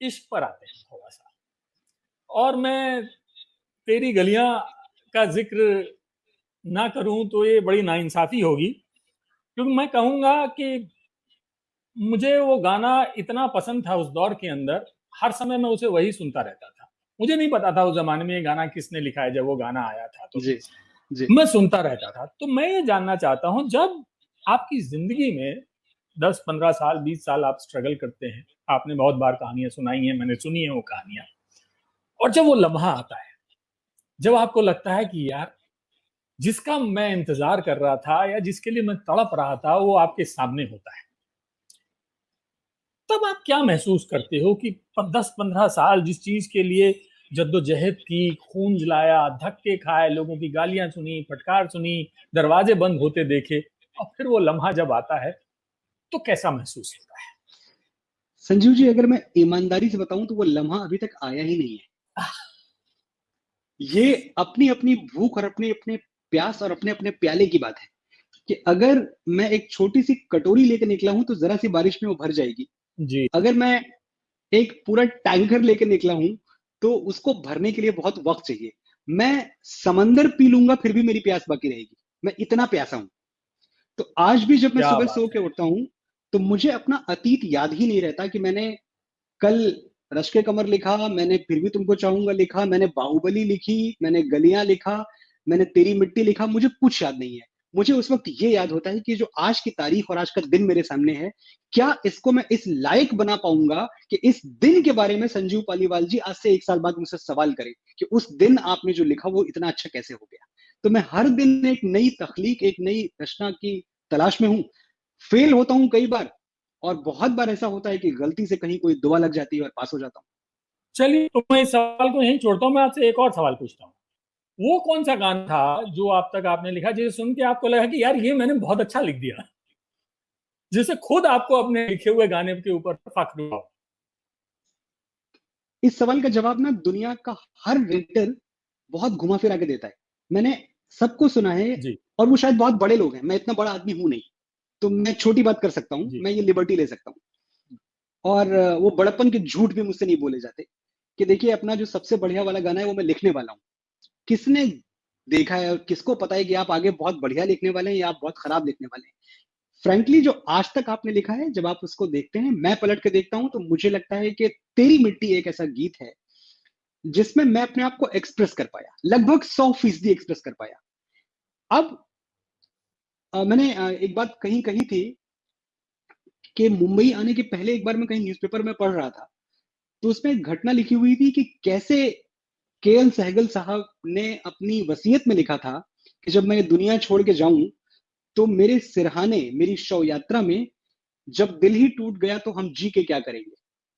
इश्क पर आते हैं थोड़ा सा। और मैं तेरी गलियां का जिक्र ना करूं तो ये बड़ी नाइंसाफी होगी, क्योंकि मैं कहूंगा कि मुझे वो गाना इतना पसंद था उस दौर के अंदर, हर समय मैं उसे वही सुनता रहता था। मुझे नहीं पता था उस जमाने में ये गाना किसने लिखा है, जब वो गाना आया था तो जी जी। मैं सुनता रहता था। तो मैं ये जानना चाहता हूं, जब आपकी जिंदगी में 10-15 साल 20 साल आप स्ट्रगल करते हैं, आपने बहुत बार कहानियां सुनाई हैं, मैंने सुनी है वो कहानियां, और जब वो लम्हा आता है, जब आपको लगता है कि यार जिसका मैं इंतजार कर रहा था या जिसके लिए मैं तड़प रहा था वो आपके सामने होता है, तब आप क्या महसूस करते हो कि 10-15 साल जिस चीज के लिए जद्दोजहद की, खून जलाया, धक्के खाए, लोगों की गालियां सुनी, फटकार सुनी, दरवाजे बंद होते देखे, और फिर वो लम्हा जब आता है तो कैसा महसूस होता है? संजीव जी, अगर मैं ईमानदारी से बताऊं तो वो लम्हा अभी तक आया ही नहीं है। ये अपनी अपनी भूख और अपने अपने प्यास और अपने अपने प्याले की बात है कि अगर मैं एक छोटी सी कटोरी लेकर निकला हूं तो जरा सी बारिश में वो भर जाएगी। जी। अगर मैं एक पूरा टैंकर लेकर निकला हूं तो उसको भरने के लिए बहुत वक्त चाहिए। मैं समंदर पी लूंगा फिर भी मेरी प्यास बाकी रहेगी। मैं इतना प्यासा हूं। तो आज भी जब मैं क्या सुबह सो बात के है। उठता हूं तो मुझे अपना अतीत याद ही नहीं रहता कि मैंने कल रश्क के कमर लिखा, मैंने फिर भी तुमको चाहूंगा लिखा, मैंने बाहुबली लिखी, मैंने गलियां लिखा, मैंने तेरी मिट्टी लिखा। मुझे कुछ याद नहीं है। मुझे उस वक्त ये याद होता है कि जो आज की तारीख और आज का दिन मेरे सामने है, क्या इसको मैं इस लायक बना पाऊंगा कि इस दिन के बारे में संजीव पालीवाल जी आज से 1 साल बाद मुझसे सवाल करें कि उस दिन आपने जो लिखा वो इतना अच्छा कैसे हो गया। तो मैं हर दिन एक नई तखलीक, एक नई रचना की तलाश में हूं। फेल होता हूं कई बार, और बहुत बार ऐसा होता है कि गलती से कहीं कोई दुआ लग जाती है और पास हो जाता हूँ। चलिए, तो मैं इस सवाल को यहीं छोड़ता हूँ, मैं आपसे एक और सवाल पूछता हूँ। वो कौन सा गाना था जो आप तक आपने लिखा जिसे सुन के आपको लगा कि यार ये मैंने बहुत अच्छा लिख दिया, जिसे खुद आपको अपने लिखे हुए गाने के ऊपर फख्र हुआ? इस सवाल का जवाब ना दुनिया का हर राइटर बहुत घुमा फिरा के देता है। मैंने सबको सुना है, जी। और वो शायद बहुत बड़े लोग हैं, मैं इतना बड़ा आदमी हूं नहीं, तो मैं छोटी बात कर सकता हूँ, जी। मैं ये लिबर्टी ले सकता हूँ। और वो बड़प्पन के झूठ भी मुझसे नहीं बोले जाते कि देखिए अपना जो सबसे बढ़िया वाला गाना है वो मैं लिखने वाला हूँ। किसने देखा है और किसको पता है कि आप आगे बहुत बढ़िया लिखने वाले हैं या आप बहुत खराब लिखने वाले हैं? फ्रैंकली जो आज तक आपने लिखा है, जब आप उसको देखते हैं, मैं पलट के देखता हूं तो मुझे लगता है कि तेरी मिट्टी एक ऐसा गीत है जिसमें मैं अपने आप को एक्सप्रेस कर पाया, लगभग 100% एक्सप्रेस कर पाया। अब मैंने एक बात कहीं कही थी कि मुंबई आने के पहले एक बार मैं कहीं न्यूज़पेपर में पढ़ रहा था, तो उसमें एक घटना लिखी हुई थी कि कैसे केएल सहगल साहब ने अपनी वसीयत में लिखा था कि जब मैं ये दुनिया छोड़ के जाऊं तो मेरे सिरहाने, मेरी शव यात्रा में, जब दिल ही टूट गया तो हम जी के क्या करेंगे।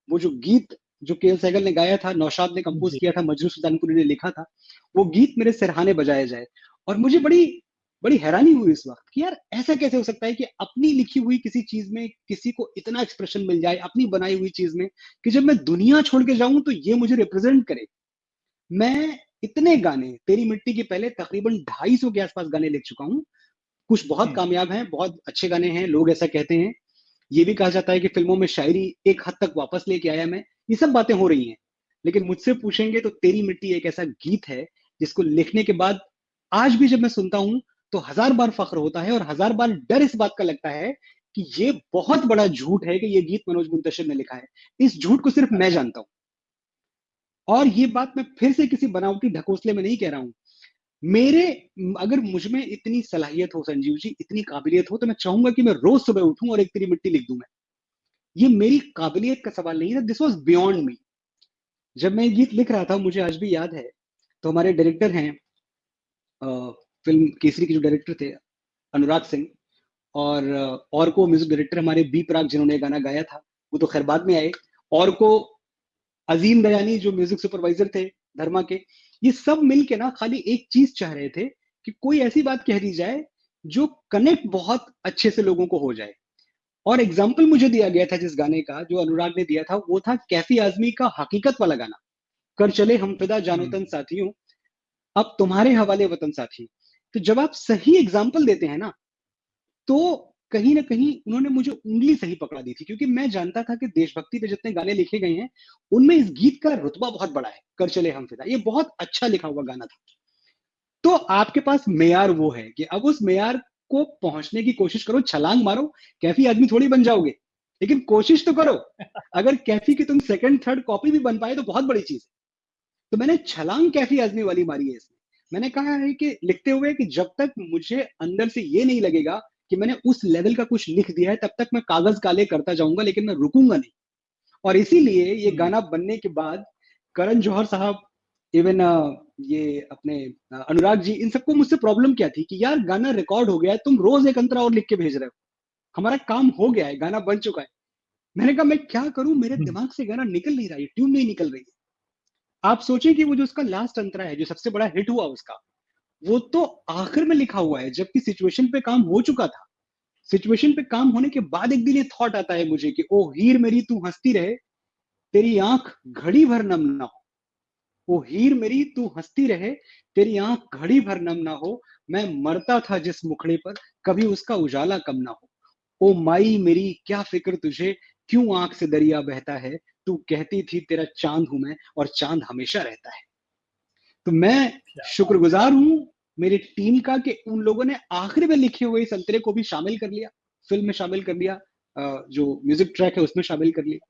वो जो गीत जो केएल सहगल ने गाया था, नौशाद ने कंपोज जी। किया था, मजरू सुल्तानपुरी ने लिखा था, वो गीत मेरे सिरहाने बजाया जाए। और मुझे बड़ी बड़ी हैरानी हुई इस वक्त कि यार ऐसा कैसे हो सकता है कि अपनी लिखी हुई किसी चीज में किसी को इतना एक्सप्रेशन मिल जाए, अपनी बनाई हुई चीज में, कि जब मैं दुनिया छोड़ के जाऊं तो ये मुझे रिप्रेजेंट करे। मैं इतने गाने तेरी मिट्टी के पहले तकरीबन 250 के आसपास गाने लिख चुका हूं। कुछ बहुत हम्म। कामयाब हैं, बहुत अच्छे गाने हैं, लोग ऐसा कहते हैं। ये भी कहा जाता है कि फिल्मों में शायरी एक हद तक वापस लेके आया मैं। ये सब बातें हो रही हैं, लेकिन मुझसे पूछेंगे तो तेरी मिट्टी एक ऐसा गीत है जिसको लिखने के बाद आज भी जब मैं सुनता हूं तो हजार बार फख्र होता है और हजार बार डर इस बात का लगता है कि ये बहुत बड़ा झूठ है कि ये गीत मनोज मुंतशिर ने लिखा है। इस झूठ को सिर्फ मैं अच्छा। जानता हूं। और ये बात मैं फिर से किसी बनावटी ढकोसले में नहीं कह रहा हूं। मेरे अगर मुझ में इतनी सलाहियत हो संजीव जी, इतनी काबिलियत हो, तो मैं चाहूंगा कि मैं रोज सुबह उठूं और एक तेरी मिट्टी लिख दूं। मैं ये मेरी काबिलियत का सवाल नहीं था, दिस वॉज बियॉन्ड मी। जब मैं ये गीत लिख रहा था, मुझे आज भी याद है, तो हमारे डायरेक्टर हैं, फिल्म केसरी के जो डायरेक्टर थे, अनुराग सिंह, और को म्यूजिक डायरेक्टर हमारे बी प्राक जिन्होंने गाना गाया था, वो तो खैर बाद में आए। और को अजीम दयानी जो म्यूजिक सुपरवाइजर थे धर्मा के, ये सब मिलके ना खाली एक चीज चाह रहे थे कि कोई ऐसी बात कह दी जाए जो कनेक्ट बहुत अच्छे से लोगों को हो जाए। और एग्जाम्पल मुझे दिया गया था जिस गाने का, जो अनुराग ने दिया था, वो था कैफी आजमी का हकीकत वाला गाना, कर चले हम फिदा जानो हम्म। तन साथियों, अब तुम्हारे हवाले वतन साथी। तो जब आप सही एग्जाम्पल देते हैं ना, तो कहीं ना कहीं उन्होंने मुझे उंगली सही पकड़ा दी थी, क्योंकि मैं जानता था कि देशभक्ति पे जितने गाने लिखे गए हैं उनमें इस गीत का रुतबा बहुत बड़ा है। कर चले हम फिदा, ये बहुत अच्छा लिखा हुआ गाना था। तो आपके पास मेयार वो है कि अब उस मेयार को पहुंचने की कोशिश करो, छलांग मारो। कैफी आदमी थोड़ी बन जाओगे, लेकिन कोशिश तो करो। अगर कैफी की तुम सेकंड थर्ड कॉपी भी बन पाए तो बहुत बड़ी चीज है। तो मैंने छलांग कैफी आजमी वाली मारी है इसमें। मैंने कहा है कि लिखते हुए कि जब तक मुझे अंदर से ये नहीं लगेगा कि मैंने उस लेवल का कुछ लिख दिया है, तब तक मैं कागज काले करता जाऊंगा, लेकिन मैं रुकूंगा नहीं। और इसीलिए ये गाना बनने के बाद करण जौहर साहब, इवन ये अपने अनुराग जी, इन सबको मुझसे प्रॉब्लम क्या थी कि यार गाना रिकॉर्ड हो गया है, तुम रोज एक अंतरा और लिख के भेज रहे हो, हमारा काम हो गया है, गाना बन चुका है। मैंने कहा मैं क्या करूं, मेरे दिमाग से गाना निकल नहीं रहा है, ट्यून नहीं निकल रही है। आप सोचें कि वो जो उसका लास्ट अंतरा है, जो सबसे बड़ा हिट हुआ उसका, वो तो आखिर में लिखा हुआ है, जबकि सिचुएशन पे काम हो चुका था। सिचुएशन पे काम होने के बाद एक दिन ये थॉट आता है मुझे कि ओ हीर मेरी तू हंसती रहे, तेरी आंख घड़ी भर नम ना हो। ओ हीर मेरी तू हंसती रहे, तेरी आंख घड़ी भर नम ना हो। मैं मरता था जिस मुखड़े पर, कभी उसका उजाला कम ना हो। ओ माई मेरी क्या फिक्र तुझे, क्यों आंख से दरिया बहता है। तू कहती थी तेरा चांद हूं मैं, और चांद हमेशा रहता है। तो मैं शुक्रगुजार हूं मेरी टीम का कि उन लोगों ने आखिर में लिखे हुए इस अंतरे को भी शामिल कर लिया, फिल्म में शामिल कर लिया, जो म्यूजिक ट्रैक है उसमें शामिल कर लिया।